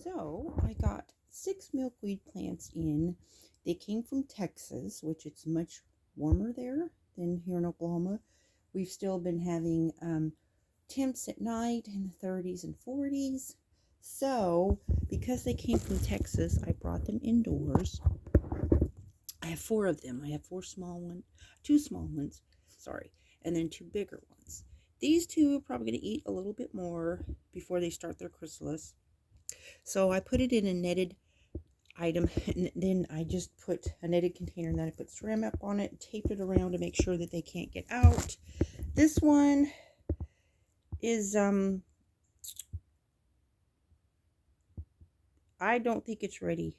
So I got 6 milkweed plants in. They came from Texas, which it's much warmer there than here in Oklahoma. We've still been having temps at night in the 30s and 40s. So because they came from Texas, I brought them indoors. I have 4 of them. I have 2 small ones, sorry, and then 2 bigger ones. These 2 are probably going to eat a little bit more before they start their chrysalis. So I put it in a netted item, and then I just put a netted container, and then I put Saran Wrap on it and taped it around to make sure that they can't get out. This one is, I don't think it's ready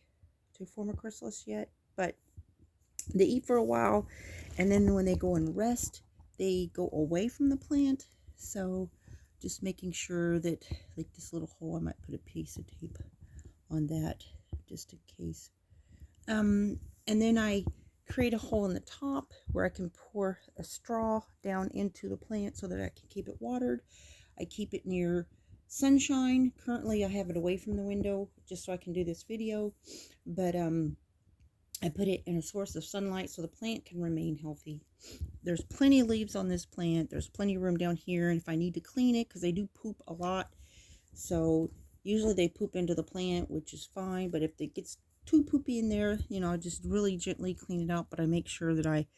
to form a chrysalis yet, but they eat for a while, and then when they go and rest, they go away from the plant. So just making sure that, like this little hole, I might put a piece of tape on that just in case. And then I create a hole in the top where I can pour a straw down into the plant so that I can keep it watered. I keep it near sunshine. Currently I have it away from the window just so I can do this video, but I put it in a source of sunlight so the plant can remain healthy. There's plenty of leaves on this plant. There's plenty of room down here, and if I need to clean it, because they do poop a lot, so usually they poop into the plant, which is fine, but if it gets too poopy in there, I just really gently clean it out, but I make sure that I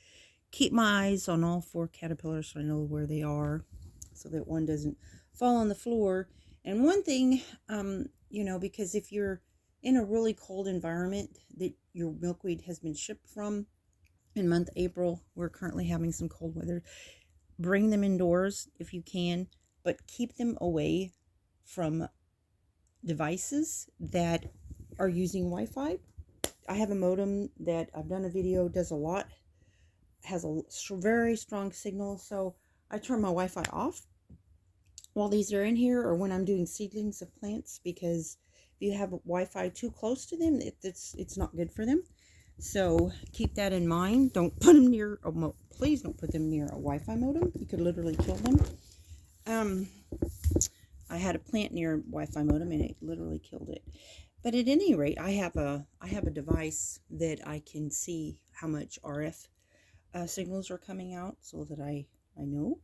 keep my eyes on all 4 caterpillars so I know where they are, so that one doesn't fall on the floor. And one thing, because if you're in a really cold environment that your milkweed has been shipped from, in month April, we're currently having some cold weather, bring them indoors if you can, but keep them away from devices that are using Wi-Fi. I have a modem that I've done a video, does a lot, has a very strong signal, so I turn my Wi-Fi off while these are in here, or when I'm doing seedlings of plants, because if you have Wi-Fi too close to them, it's not good for them. So keep that in mind. Don't put them near, please don't put them near a Wi-Fi modem. You could literally kill them. I had a plant near a Wi-Fi modem and it literally killed it. But at any rate, I have a device that I can see how much RF signals are coming out, so that I know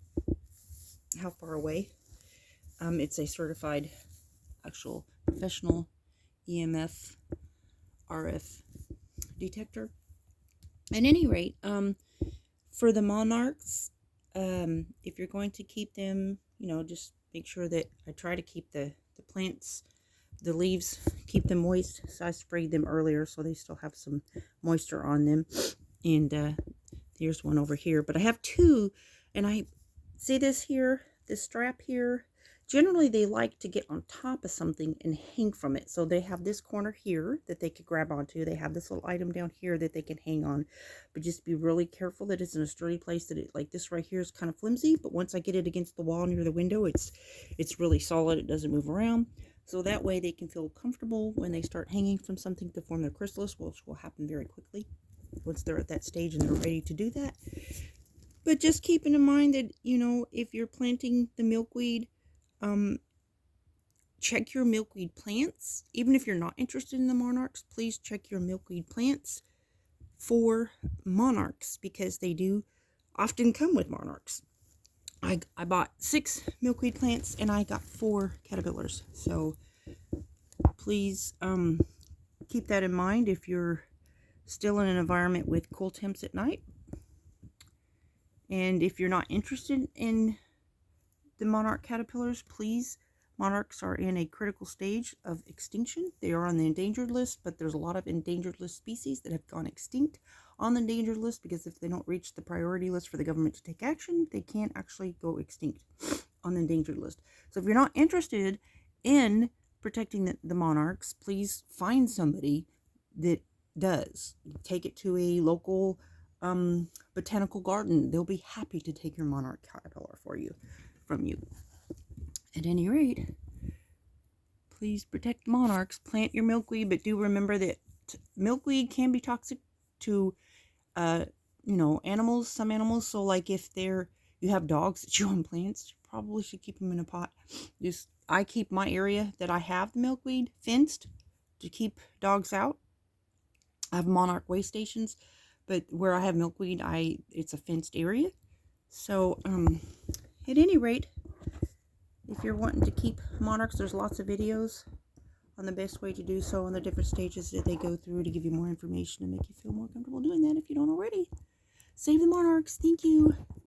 how far away. It's a certified, actual professional EMF RF detector. At any rate, for the Monarchs, if you're going to keep them, just make sure that I try to keep the plants, the leaves, keep them moist. So I sprayed them earlier so they still have some moisture on them. And here's one over here, but I have 2, and I see this here, this strap here. Generally, they like to get on top of something and hang from it. So they have this corner here that they could grab onto. They have this little item down here that they can hang on. But just be really careful that it's in a sturdy place, that it, like this right here, is kind of flimsy. But once I get it against the wall near the window, it's really solid. It doesn't move around. So that way they can feel comfortable when they start hanging from something to form their chrysalis, which will happen very quickly once they're at that stage and they're ready to do that. But just keeping in mind that, if you're planting the milkweed, check your milkweed plants. Even if you're not interested in the Monarchs, please check your milkweed plants for Monarchs, because they do often come with Monarchs. I bought 6 milkweed plants and I got 4 caterpillars. So please keep that in mind if you're still in an environment with cool temps at night. And if you're not interested in the Monarch caterpillars, please, Monarchs are in a critical stage of extinction. They are on the endangered list, but there's a lot of endangered list species that have gone extinct on the endangered list, because if they don't reach the priority list for the government to take action, they can't actually go extinct on the endangered list. So if you're not interested in protecting the Monarchs, please find somebody that does. Take it to a local botanical garden. They'll be happy to take your Monarch caterpillar from you. At any rate, please protect Monarchs. Plant your milkweed, but do remember that milkweed can be toxic to animals, some animals. So like if you have dogs that chew on plants, you probably should keep them in a pot. I keep my area that I have the milkweed fenced to keep dogs out. I have Monarch waystations, but where I have milkweed, it's a fenced area. So, at any rate, if you're wanting to keep monarchs, there's lots of videos on the best way to do so and the different stages that they go through to give you more information and make you feel more comfortable doing that if you don't already. Save the monarchs. Thank you.